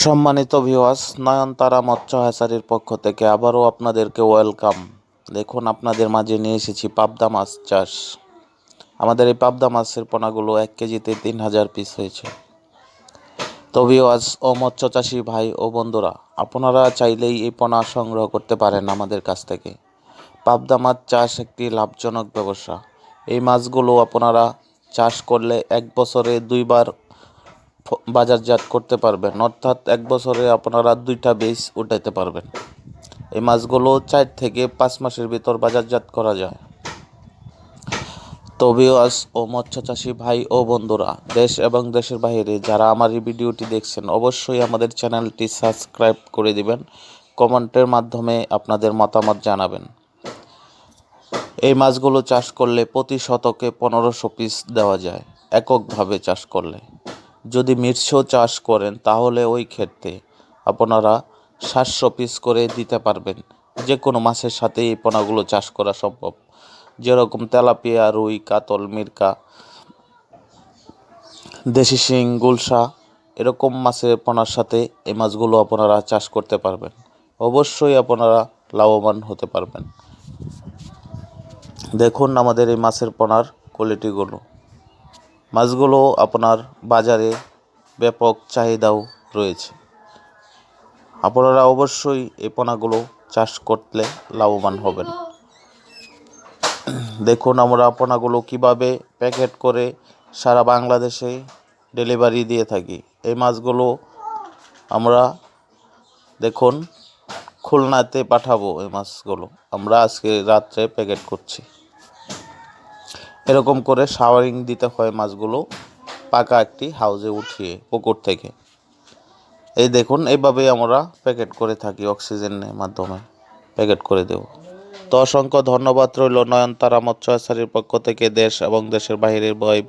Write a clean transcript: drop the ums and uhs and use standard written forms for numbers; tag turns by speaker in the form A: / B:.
A: সম্মানিত ভিউয়ার্স, নয়নতারা মৎস্য হ্যাচারির পক্ষ থেকে আবারও আপনাদেরকে ওয়েলকাম। দেখুন, আপনাদের মাঝে নিয়ে এসেছি পাবদা মাছ চাষ। আমাদের এই পাবদা মাছের পোনাগুলো 1 কেজিতে 3000 পিস হয়েছে। তো ভিউয়ার্স ও মৎস্য চাষি ভাই ও বন্ধুরা, আপনারা চাইলেই এই পোনা সংগ্রহ করতে পারেন আমাদের কাছ থেকে। পাবদা মাছ চাষ একটি লাভজনক ব্যবসা। এই মাছগুলো আপনারা চাষ করলে 1 বছরে 2 বার বাজারজাত করতে পারবেন, অর্থাৎ 1 বছরে আপনারা 2টা ব্যাচ উঠাইতে পারবেন। এই মাছগুলো 4 থেকে 5 মাসের ভিতর বাজারজাত করা যায়। তো ভিউয়ার্স ও মৎস্য চাষি ভাই ও বন্ধুরা, দেশ এবং দেশের বাইরে যারা আমার এই ভিডিওটি দেখছেন, অবশ্যই আমাদের চ্যানেলটি সাবস্ক্রাইব করে দিবেন। কমেন্টের মাধ্যমে আপনাদের মতামত জানাবেন। এই মাছগুলো চাষ করলে প্রতি শতকে 1500 পিস দেওয়া যায় এককভাবে চাষ করলে। যদি মিশ্র চাষ করেন তাহলে ওই ক্ষেত্রে আপনারা 700 পিস করে দিতে পারবেন। যে কোনো মাছের সাথে এই পোনাগুলো চাষ করা সম্ভব, যেরকম তেলাপিয়া, রুই, কাতল, মিরকা, দেশি শিং, গুলশা, এরকম মাছের পোনার সাথে এই মাছগুলো আপনারা চাষ করতে পারবেন। অবশ্যই আপনারা লাভবান হতে পারবেন। দেখুন আমাদের এই মাছের পোনার কোয়ালিটিগুলো। মাছগুলো আপনার বাজারে ব্যাপক চাহিদাও রয়েছে। আপনারা অবশ্যই এই পোনাগুলো চাষ করলে লাভবান হবেন। দেখুন আমরা পোনাগুলো কিভাবে প্যাকেট করে সারা বাংলাদেশে ডেলিভারি দিয়ে থাকি। এই মাছগুলো আমরা দেখুন খুলনাতে পাঠাবো। এই মাছগুলো আমরা আজকে রাত্রে প্যাকেট করছি। এরকম করে শাওয়ারিং দিতে হয় মাছগুলো পাকা একটি হাউজে উঠিয়ে পুকুর থেকে। এই দেখুন এইভাবেই আমরা প্যাকেট করে থাকি, অক্সিজেনের মাধ্যমে প্যাকেট করে দেব। তো অসংখ্য ধন্যবাদ রইল নয়নতারা মৎস্য হ্যাচারির পক্ষ থেকে দেশ এবং দেশের বাইরের ভাই